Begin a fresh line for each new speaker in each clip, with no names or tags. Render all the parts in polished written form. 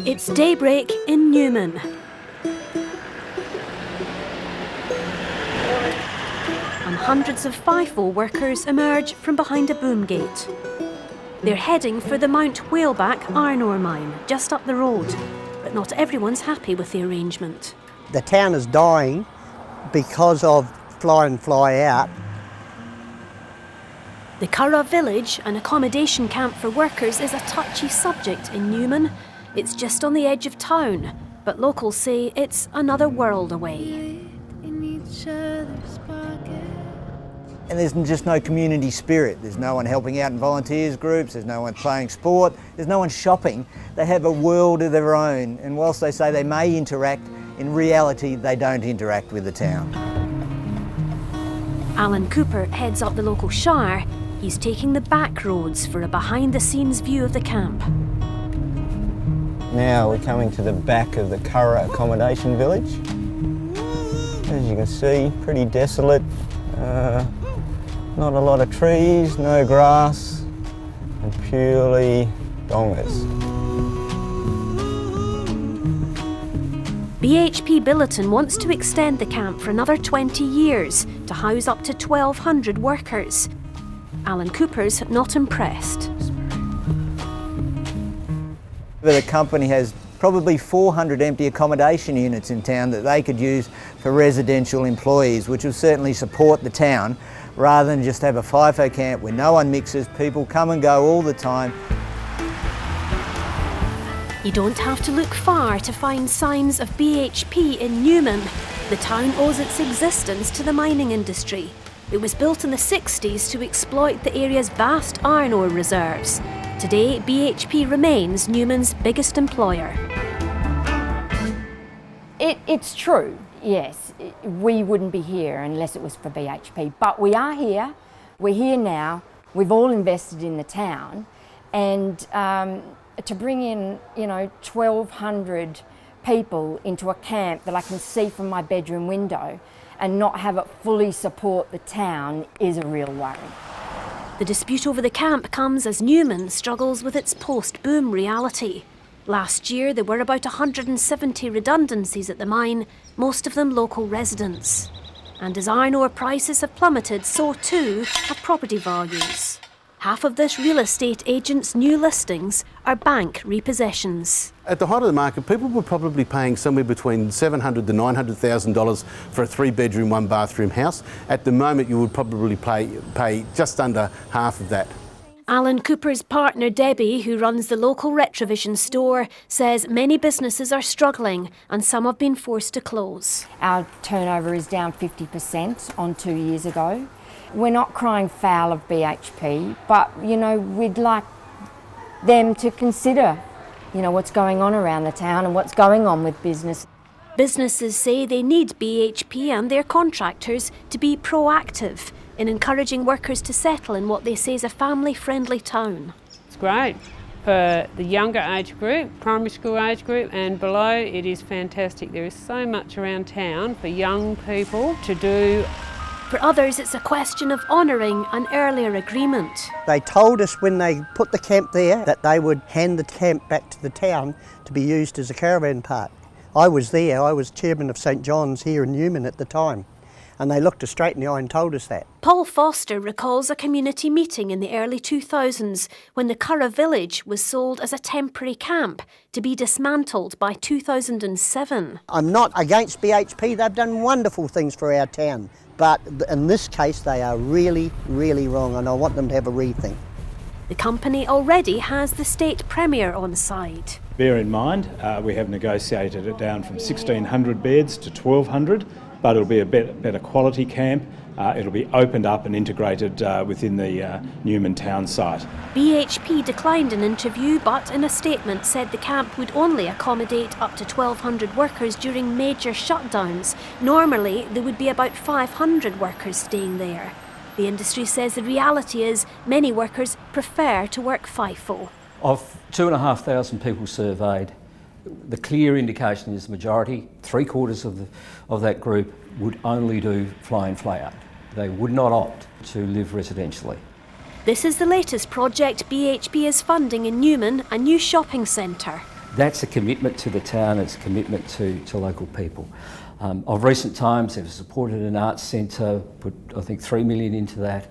It's daybreak in Newman. And hundreds of FIFO workers emerge from behind a boom gate. They're heading for the Mount Whaleback iron ore mine, just up the road. But not everyone's happy with the arrangement.
The town is dying because of fly in, fly out.
The Curragh village, an accommodation camp for workers, is a touchy subject in Newman. It's just on the edge of town, but locals say it's another world away.
And there's just no community spirit. There's no one helping out in volunteers groups, there's no one playing sport, there's no one shopping. They have a world of their own, and whilst they say they may interact, in reality they don't interact with the town.
Alan Cooper heads up the local shire. He's taking the back roads for a behind-the-scenes view of the camp.
Now we're coming to the back of the Curragh accommodation village. As you can see, pretty desolate. Not a lot of trees, no grass, and purely dongers.
BHP Billiton wants to extend the camp for another 20 years to house up to 1,200 workers. Alan Cooper's not impressed.
The company has probably 400 empty accommodation units in town that they could use for residential employees, which will certainly support the town, rather than just have a FIFO camp where no one mixes, people come and go all the time.
You don't have to look far to find signs of BHP in Newman. The town owes its existence to the mining industry. It was built in the 60s to exploit the area's vast iron ore reserves. Today, BHP remains Newman's biggest employer.
It's true, yes. We wouldn't be here unless it was for BHP. But we are here. We're here now. We've all invested in the town. And to bring in, 1,200 people into a camp that I can see from my bedroom window and not have it fully support the town is a real worry.
The dispute over the camp comes as Newman struggles with its post-boom reality. Last year, there were about 170 redundancies at the mine, most of them local residents. And as iron ore prices have plummeted, so too have property values. Half of this real estate agent's new listings are bank repossessions.
At the height of the market, people were probably paying somewhere between $700,000 to $900,000 for a 3-bedroom, 1-bathroom house. At the moment, you would probably pay just under half of that.
Alan Cooper's partner Debbie, who runs the local Retrovision store, says many businesses are struggling and some have been forced to close.
Our turnover is down 50% on 2 years ago. We're not crying foul of BHP, but, we'd like them to consider, what's going on around the town and what's going on with business.
Businesses say they need BHP and their contractors to be proactive in encouraging workers to settle in what they say is a family-friendly town.
It's great for the younger age group, primary school age group and below. It is fantastic. There is so much around town for young people to do.
For others, it's a question of honouring an earlier agreement.
They told us when they put the camp there that they would hand the camp back to the town to be used as a caravan park. I was there, I was chairman of St John's here in Newman at the time, and they looked us straight in the eye and told us that.
Paul Foster recalls a community meeting in the early 2000s when the Curragh village was sold as a temporary camp to be dismantled by 2007.
I'm not against BHP, they've done wonderful things for our town. But in this case, they are really, really wrong, and I want them to have a rethink.
The company already has the state premier on side.
Bear in mind, we have negotiated it down from 1,600 beds to 1,200, but it'll be a better quality camp. It'll be opened up and integrated within the Newman town site.
BHP declined an interview, but in a statement said the camp would only accommodate up to 1,200 workers during major shutdowns. Normally, there would be about 500 workers staying there. The industry says the reality is many workers prefer to work FIFO.
Of 2,500 people surveyed, the clear indication is the majority, 3/4 of that group, would only do fly-in, fly-out. They would not opt to live residentially.
This is the latest project BHP is funding in Newman, a new shopping centre.
That's a commitment to the town, it's a commitment to local people. Of recent times, they've supported an arts centre, put I think $3 million into that.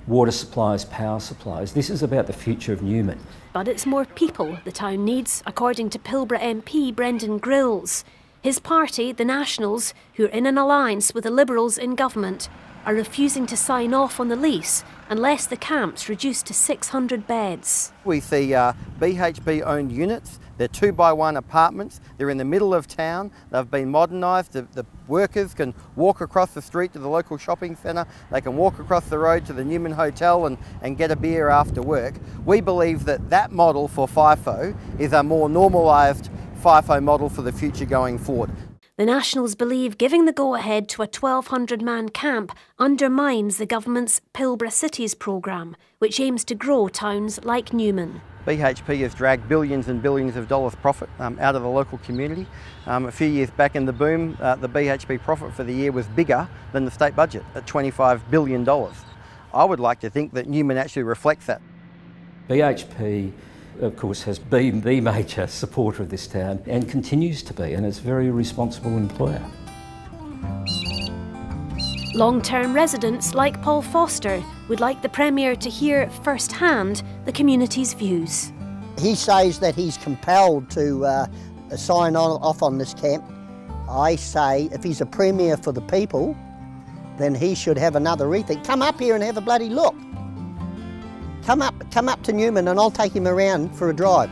Water supplies, power supplies. This is about the future of Newman.
But it's more people the town needs, according to Pilbara MP Brendan Grills. His party, the Nationals, who are in an alliance with the Liberals in government, are refusing to sign off on the lease unless the camp's reduced to 600 beds.
We see BHP-owned units. They're 2-by-1 apartments. They're in the middle of town. They've been modernised. The workers can walk across the street to the local shopping centre. They can walk across the road to the Newman Hotel and get a beer after work. We believe that model for FIFO is a more normalised FIFO model for the future going forward.
The Nationals believe giving the go-ahead to a 1,200-man camp undermines the government's Pilbara Cities programme, which aims to grow towns like Newman.
BHP has dragged billions and billions of dollars profit out of the local community. A few years back in the boom, the BHP profit for the year was bigger than the state budget at $25 billion. I would like to think that Newman actually reflects that.
BHP, of course, has been the major supporter of this town and continues to be, and it's a very responsible employer.
Long-term residents like Paul Foster would like the Premier to hear firsthand the community's views.
He says that he's compelled to sign off on this camp. I say if he's a Premier for the people, then he should have another rethink. Come up here and have a bloody look. Come up to Newman and I'll take him around for a drive.